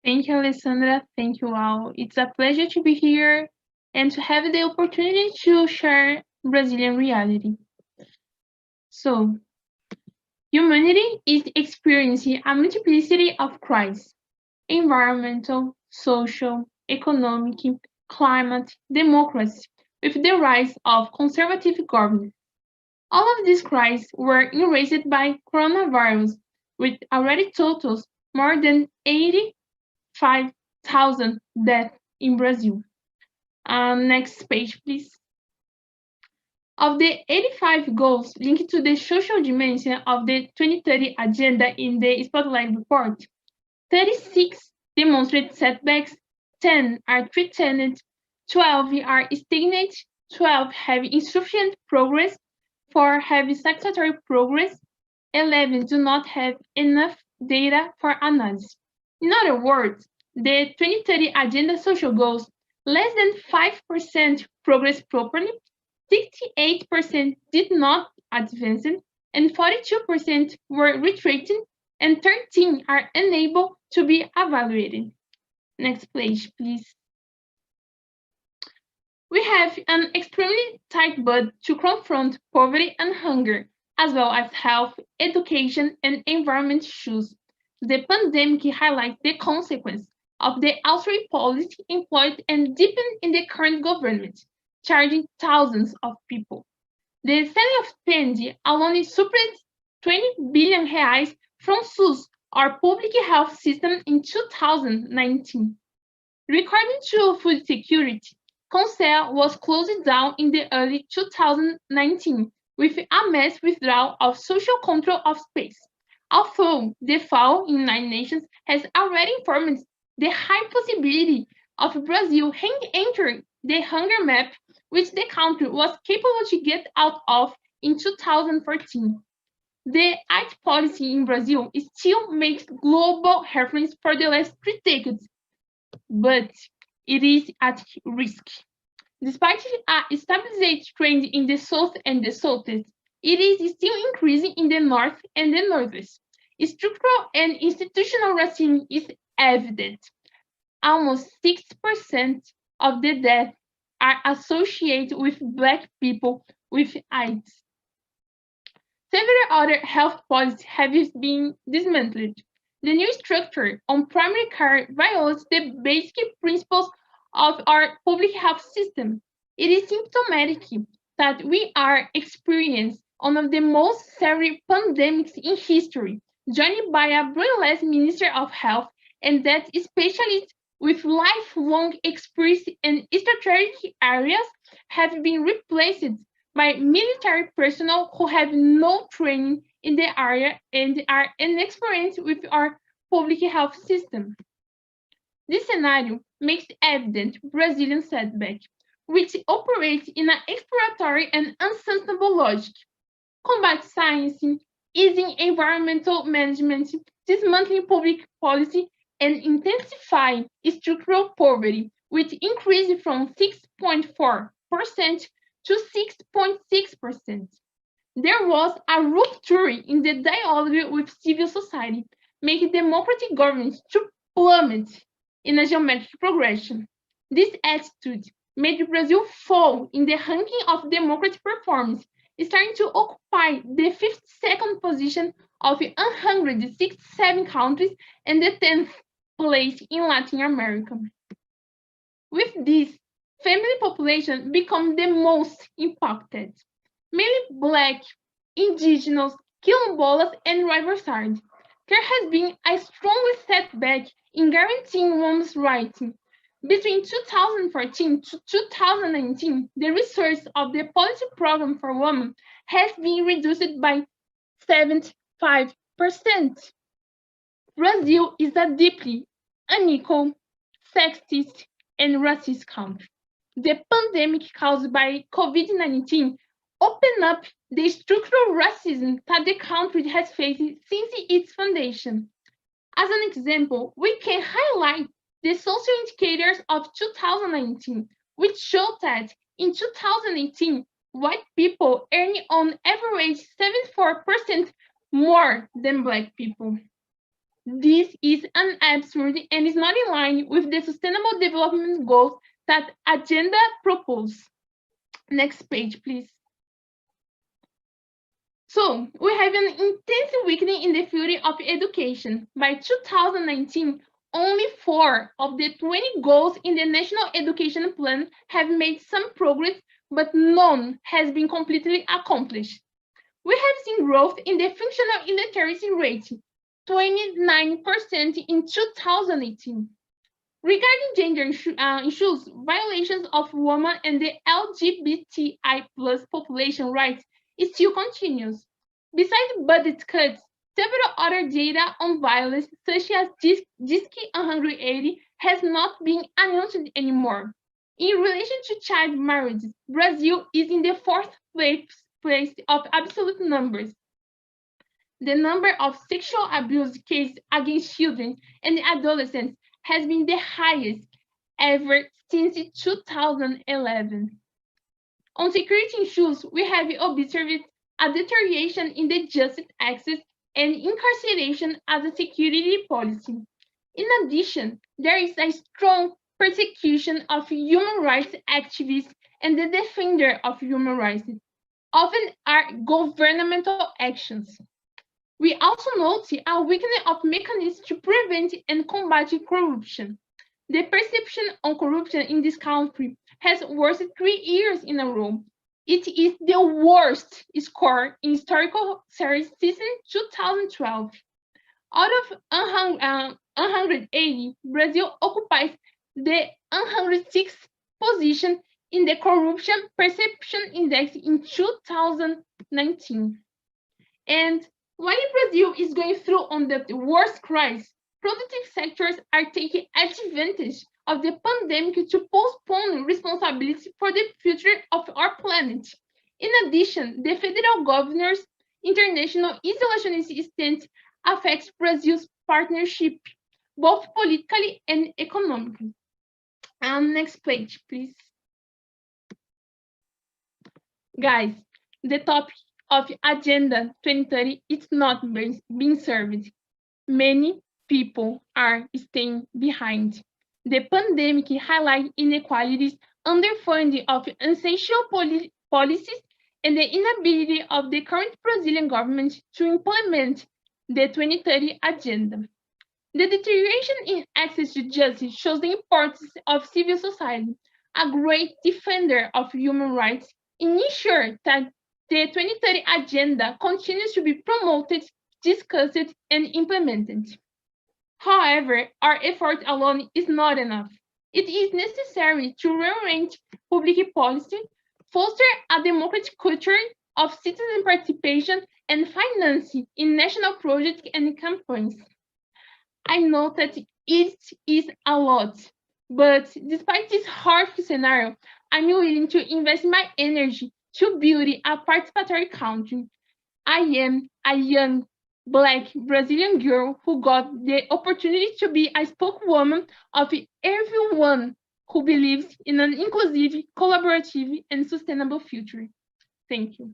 Thank you, Alessandra. Thank you all. It's a pleasure to be here and to have the opportunity to share Brazilian reality. So, humanity is experiencing a multiplicity of crises: environmental, social, economic, climate, democracy, with the rise of conservative government. All of these crises were erased by coronavirus, which already totals more than 85,000 deaths in Brazil. Next page, please. Of the 85 goals linked to the social dimension of the 2030 agenda in the Spotlight report, 36 demonstrate setbacks, 10 are threatened, 12 are stagnant, 12 have insufficient progress, 4 have satisfactory progress, 11 do not have enough data for analysis. In other words, the 2030 agenda social goals, less than 5% progress properly, 68% did not advance, and 42% were retracted, and 13 are unable to be evaluated. Next page, please. We have an extremely tight budget to confront poverty and hunger, as well as health, education, and environment issues. The pandemic highlights the consequence of the austerity policy employed and deepened in the current government, charging thousands of people. The selling of Pendi alone surpassed 20 billion reais from SUS, our public health system, in 2019. Regarding to food security, Costa was closed down in the early 2019 with a mass withdrawal of social control of space. Although the FAO in United Nations has already informed the high possibility of Brazil entering the hunger map, which the country was capable to get out of in 2014. The art policy in Brazil still makes global reference for the last 3 decades, but it is at risk. Despite a stabilized trend in the south and the southeast, it is still increasing in the north and the northwest. Structural and institutional racism is evident. Almost 6% of the deaths are associated with Black people with AIDS. Several other health policies have been dismantled. The new structure on primary care violates the basic principles of our public health system. It is symptomatic that we are experiencing one of the most severe pandemics in history, joined by a brilliant Minister of Health and that specialists with lifelong experience in strategic areas have been replaced by military personnel who have no training in the area and are inexperienced with our public health system. This scenario makes evident Brazilian setback, which operates in an exploratory and unsustainable logic. Combat science, easing environmental management, dismantling public policy, and intensifying structural poverty, which increased from 6.4% to 6.6%. There was a rupture in the dialogue with civil society, making democratic governance to plummet in a geometric progression. This attitude made Brazil fall in the ranking of democratic performance, starting to occupy the 52nd position of 167 countries and the 10th place in Latin America. With this, family population become the most impacted. Mainly Black, Indigenous, Quilombolas, and Riverside. There has been a strong setback in guaranteeing women's rights. Between 2014 to 2019, the resource of the policy program for women has been reduced by 75%. Brazil is a deeply unequal, sexist, and racist country. The pandemic caused by COVID-19 opened up the structural racism that the country has faced since its foundation. As an example, we can highlight the social indicators of 2019, which show that in 2018, white people earn on average 74% more than Black people. This is an absurd and is not in line with the Sustainable Development Goals that Agenda proposes. Next page, please. So, we have an intense weakening in the field of education. By 2019, only 4 of the 20 goals in the National Education Plan have made some progress, but none has been completely accomplished. We have seen growth in the functional illiteracy rate, 29% in 2018. Regarding gender issues, violations of women and the LGBTI plus population rights still continues. Besides budget cuts, several other data on violence, such as DISC 180, has not been announced anymore. In relation to child marriage, Brazil is in the 4th place of absolute numbers. The number of sexual abuse cases against children and adolescents has been the highest ever since 2011. On security issues, we have observed a deterioration in the justice access and incarceration as a security policy. In addition, there is a strong persecution of human rights activists and the defender of human rights, often are governmental actions. We also note a weakening of mechanisms to prevent and combat corruption. The perception on corruption in this country has worsened 3 years in a row. It is the worst score in historical series since 2012. Out of 180, Brazil occupies the 106th position in the Corruption Perception Index in 2019. And while Brazil is going through on the worst crisis, productive sectors are taking advantage of the pandemic to postpone responsibility for the future of our planet. In addition, the federal governor's international isolationist stance affects Brazil's partnership, both politically and economically. Next page, please. Guys, the topic of Agenda 2030 is not being served. Many people are staying behind. The pandemic highlights inequalities, underfunding of essential policies, and the inability of the current Brazilian government to implement the 2030 agenda. The deterioration in access to justice shows the importance of civil society, a great defender of human rights, ensure that the 2030 agenda continues to be promoted, discussed, and implemented. However, our effort alone is not enough. It is necessary to rearrange public policy, foster a democratic culture of citizen participation, and financing in national projects and campaigns. I know that it is a lot, but despite this harsh scenario, I'm willing to invest my energy to build a participatory country. I am a young Black Brazilian girl who got the opportunity to be a spokeswoman of everyone who believes in an inclusive, collaborative, and sustainable future. Thank you.